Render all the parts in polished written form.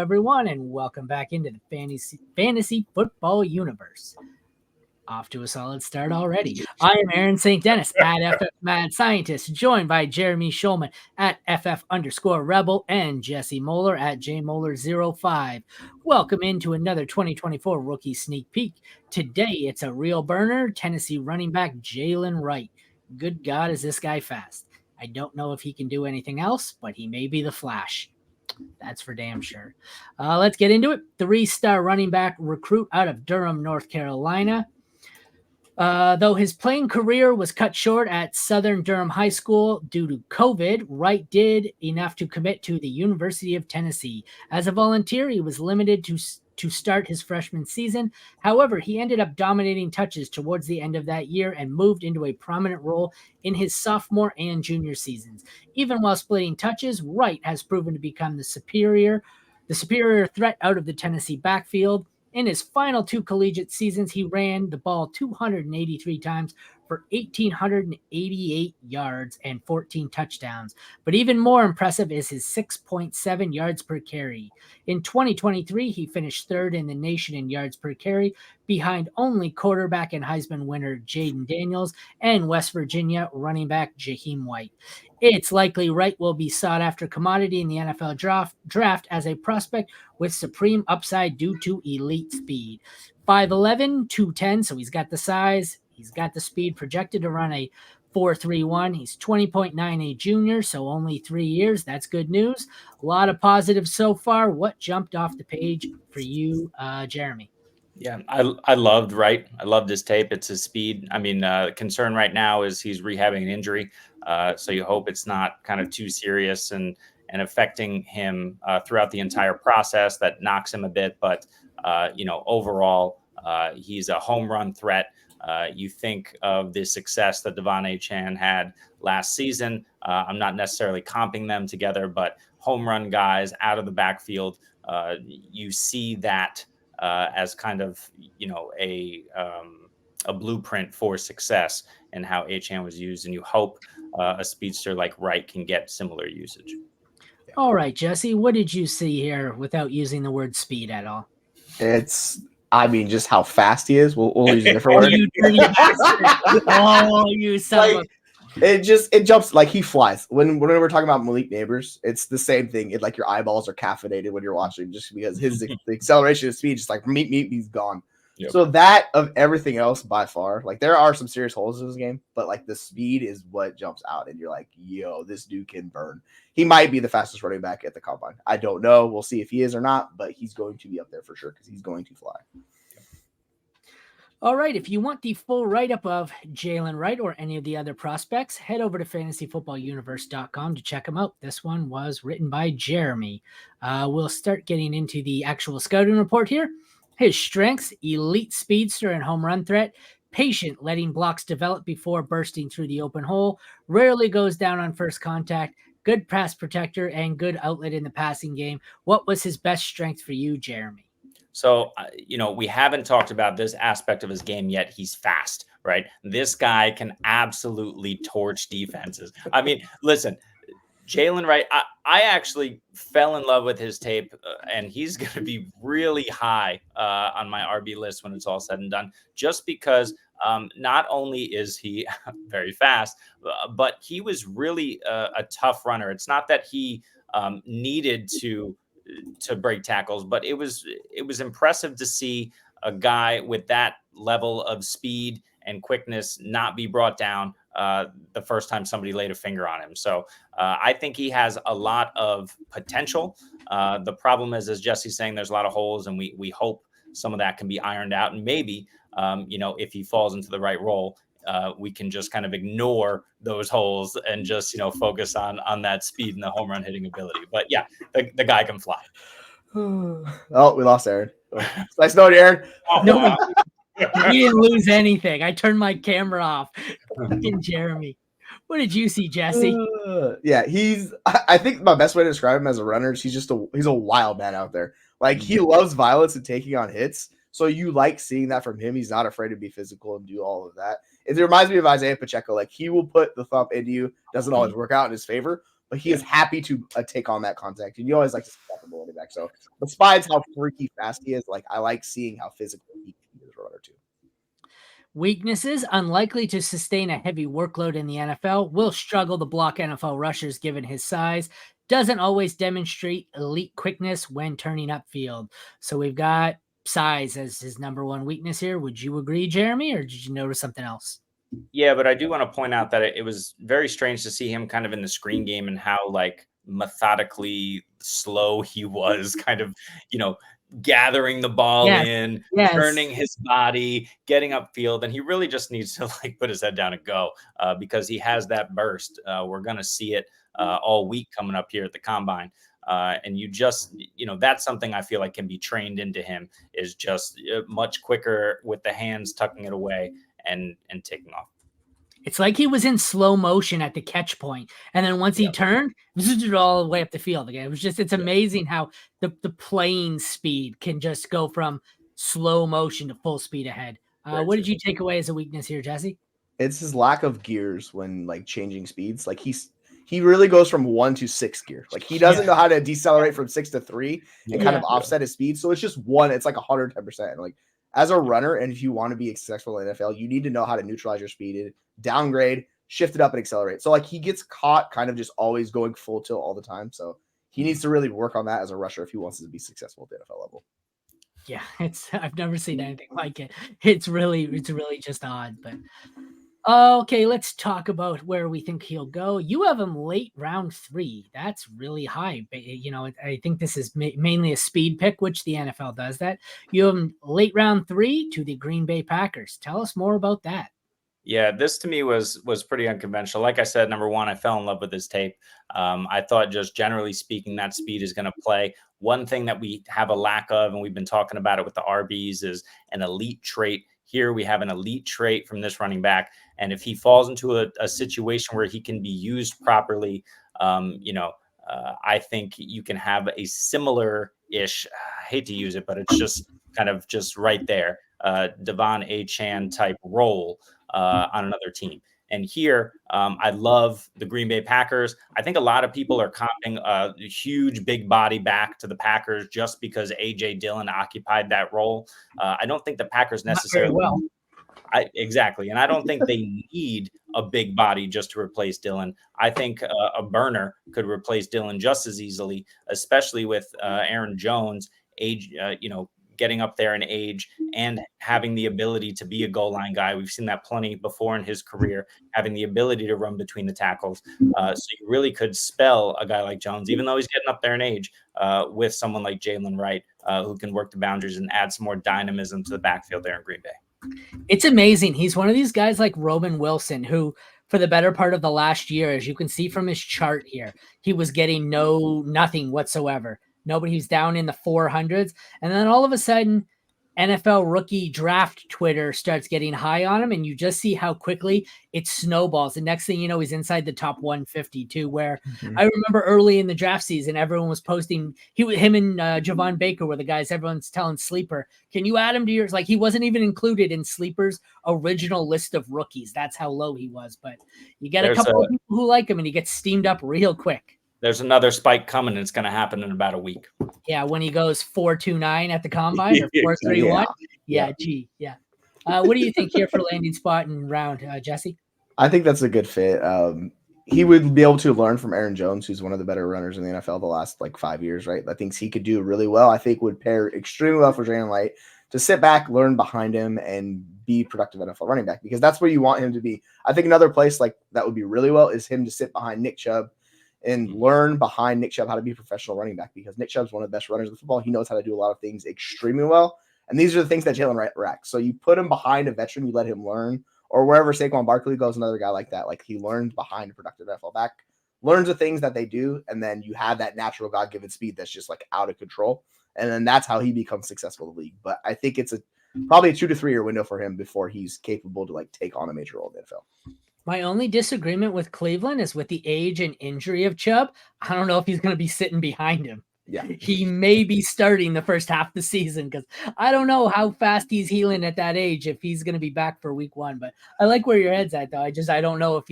everyone, and welcome back into the fantasy football universe. Off to a solid start already. I am Aaron St. Denis at FFMadScientist, joined by Jeremy Shulman at FF_Rebel and Jesse Moeller at JMoeller05. Welcome into another 2024 Rookie Sneak Peek. Today, it's a real burner, Tennessee running back Jaylen Wright. Good God, is this guy fast. I don't know if he can do anything else, but he may be the Flash. That's for damn sure. Let's get into it. 3-star running back recruit out of Durham, North Carolina. Though his playing career was cut short at Southern Durham High School due to COVID, Wright did enough to commit to the University of Tennessee. As a volunteer, he was limited to start his freshman season. However, he ended up dominating touches towards the end of that year and moved into a prominent role in his sophomore and junior seasons. Even while splitting touches, Wright has proven to become the superior threat out of the Tennessee backfield. In his final 2 collegiate seasons, he ran the ball 283 times for 1,888 yards and 14 touchdowns. But even more impressive is his 6.7 yards per carry. In 2023, he finished third in the nation in yards per carry, behind only quarterback and Heisman winner Jaden Daniels and West Virginia running back Jaheim White. It's likely Wright will be sought after commodity in the NFL draft as a prospect with supreme upside due to elite speed. 5'11", 210, so he's got the size, he's got the speed, projected to run a 4.31. He's 20.98 junior, so only 3 years. That's good news. A lot of positives so far. What jumped off the page for you, Jeremy? Yeah, I loved Wright. I loved his tape. It's his speed. I mean, concern right now is he's rehabbing an injury. So you hope it's not kind of too serious and affecting him throughout the entire process that knocks him a bit. But, overall, he's a home run threat. You think of the success that Devon Achane had last season. I'm not necessarily comping them together, but home run guys out of the backfield, you see that as kind of, a blueprint for success and how Achane was used. And you hope a speedster like Wright can get similar usage. All right, Jesse, what did you see here without using the word speed at all? Just how fast he is. We'll use a different word. You dirty bastard. Oh, you son of It jumps like he flies. When we're talking about Malik Neighbors, it's the same thing. It like your eyeballs are caffeinated when you're watching, just because the acceleration of speed, just like meet, he's gone. Yep. So that of everything else by far, like there are some serious holes in this game, but like the speed is what jumps out, and you're like, yo, this dude can burn. He might be the fastest running back at the combine. I don't know. We'll see if he is or not, but he's going to be up there for sure because he's going to fly. All right, if you want the full write-up of Jaylen Wright or any of the other prospects, head over to fantasyfootballuniverse.com to check them out. This one was written by Jeremy. We'll start getting into the actual scouting report here. His strengths: elite speedster and home run threat, patient, letting blocks develop before bursting through the open hole, rarely goes down on first contact, good pass protector, and good outlet in the passing game. What was his best strength for you, Jeremy? So, we haven't talked about this aspect of his game yet. He's fast, right? This guy can absolutely torch defenses. I mean, listen, Jaylen Wright, I actually fell in love with his tape, and he's going to be really high on my RB list when it's all said and done, just because not only is he very fast, but he was really a tough runner. It's not that he needed to break tackles, but it was impressive to see a guy with that level of speed and quickness not be brought down the first time somebody laid a finger on him. So I think he has a lot of potential. The problem is, as Jesse's saying, there's a lot of holes, and we hope some of that can be ironed out. And maybe, if he falls into the right role, we can just kind of ignore those holes and just, focus on that speed and the home run hitting ability. But yeah, the guy can fly. Oh, we lost Aaron. Nice knowing you, Aaron. No, he didn't lose anything. I turned my camera off. Fucking Jeremy. What did you see, Jesse? Yeah, I think my best way to describe him as a runner is he's a wild man out there. Like, he loves violence and taking on hits. So you like seeing that from him. He's not afraid to be physical and do all of that. It reminds me of Isaiah Pacheco. Like, he will put the thump into you. Doesn't always work out in his favor, but he is happy to take on that contact. And you always like to see that from the running back. So despite how freaky fast he is, like I like seeing how physical he is as a runner too. Weaknesses: unlikely to sustain a heavy workload in the NFL, will struggle to block NFL rushers given his size, doesn't always demonstrate elite quickness when turning upfield. So we've got size as his number one weakness here. Would you agree, Jeremy, or did you notice something else? Yeah, but I do want to point out that it was very strange to see him kind of in the screen game and how like methodically slow he was, kind of, gathering the ball in, turning his body, getting upfield, and he really just needs to like put his head down and go because he has that burst. We're gonna see it all week coming up here at the combine. And you just, that's something I feel like can be trained into him, is just much quicker with the hands, tucking it away and taking off. It's like he was in slow motion at the catch point, and then once he turned, all the way up the field again. It's amazing how the playing speed can just go from slow motion to full speed ahead. What did you take away as a weakness here, Jesse? It's his lack of gears when like changing speeds. Like he really goes from 1 to 6 gear. Like he doesn't know how to decelerate from 6 to 3 and kind of offset his speed. So it's just 1. It's like 110%. Like as a runner, and if you want to be successful in the NFL, you need to know how to neutralize your speed, downgrade, shift it up, and accelerate. So like he gets caught kind of just always going full tilt all the time. So he needs to really work on that as a rusher if he wants to be successful at the NFL level. Yeah, I've never seen anything like it. It's really just odd. But okay, let's talk about where we think he'll go. You have him late round 3. That's really high. I think this is mainly a speed pick, which the NFL does that. You have him late round 3 to the Green Bay Packers. Tell us more about that. Yeah, this to me was pretty unconventional. Like I said, number one, I fell in love with his tape. I thought, just generally speaking, that speed is going to play. One thing that we have a lack of, and we've been talking about it with the RBs, is an elite trait. Here we have an elite trait from this running back. And if he falls into a situation where he can be used properly, I think you can have a similar-ish, I hate to use it, but it's just kind of just right there, Devon A-Chan type role on another team. And here, I love the Green Bay Packers. I think a lot of people are comping a huge big body back to the Packers just because A.J. Dillon occupied that role. I don't think the Packers necessarily well. Exactly. And I don't think they need a big body just to replace Dillon. I think a burner could replace Dillon just as easily, especially with Aaron Jones, getting up there in age and having the ability to be a goal line guy. We've seen that plenty before in his career, having the ability to run between the tackles. So you really could spell a guy like Jones, even though he's getting up there in age, with someone like Jaylen Wright, who can work the boundaries and add some more dynamism to the backfield there in Green Bay. It's amazing. He's one of these guys like Roman Wilson, who for the better part of the last year, as you can see from his chart here, he was getting nothing whatsoever. Nobody who's down in the 400s. And then all of a sudden, NFL rookie draft Twitter starts getting high on him, and you just see how quickly it snowballs. The next thing you know, he's inside the top 150 too, where I remember early in the draft season, everyone was posting, him and Javon Baker were the guys everyone's telling Sleeper, can you add him to yours? Like, he wasn't even included in Sleeper's original list of rookies. That's how low he was. But you get a couple of people who like him, and he gets steamed up real quick. There's another spike coming. And it's going to happen in about a week. Yeah, when he goes 4.29 at the combine or 4.31. Yeah. What do you think here for landing spot and round, Jesse? I think that's a good fit. He would be able to learn from Aaron Jones, who's one of the better runners in the NFL the last 5 years, right? I think he could do really well. I think would pair extremely well for Jaylen Wright to sit back, learn behind him, and be productive NFL running back, because that's where you want him to be. I think another place like that would be really well is him to sit behind Nick Chubb and learn behind Nick Chubb how to be a professional running back, because Nick Chubb's one of the best runners of football. He knows how to do a lot of things extremely well. And these are the things that Jaylen Wright racks. So you put him behind a veteran, you let him learn, or wherever Saquon Barkley goes, another guy like that. Like, he learns behind a productive NFL back, learns the things that they do, and then you have that natural God-given speed that's just out of control. And then that's how he becomes successful in the league. But I think it's probably a 2 to 3 year window for him before he's capable to take on a major role in the NFL. My only disagreement with Cleveland is with the age and injury of Chubb. I don't know if he's going to be sitting behind him. Yeah. He may be starting the first half of the season because I don't know how fast he's healing at that age if he's going to be back for week 1. But I like where your head's at, though. I don't know if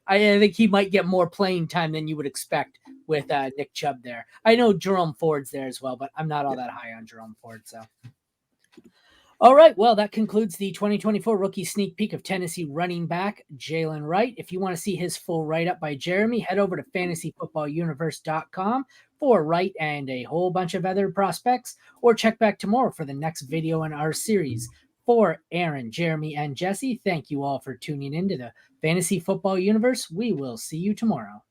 I think he might get more playing time than you would expect with Nick Chubb there. I know Jerome Ford's there as well, but I'm not all that high on Jerome Ford. So. All right, well, that concludes the 2024 rookie sneak peek of Tennessee running back Jaylen Wright. If you want to see his full write-up by Jeremy, head over to fantasyfootballuniverse.com for Wright and a whole bunch of other prospects, or check back tomorrow for the next video in our series. For Aaron, Jeremy, and Jesse, thank you all for tuning into the Fantasy Football Universe. We will see you tomorrow.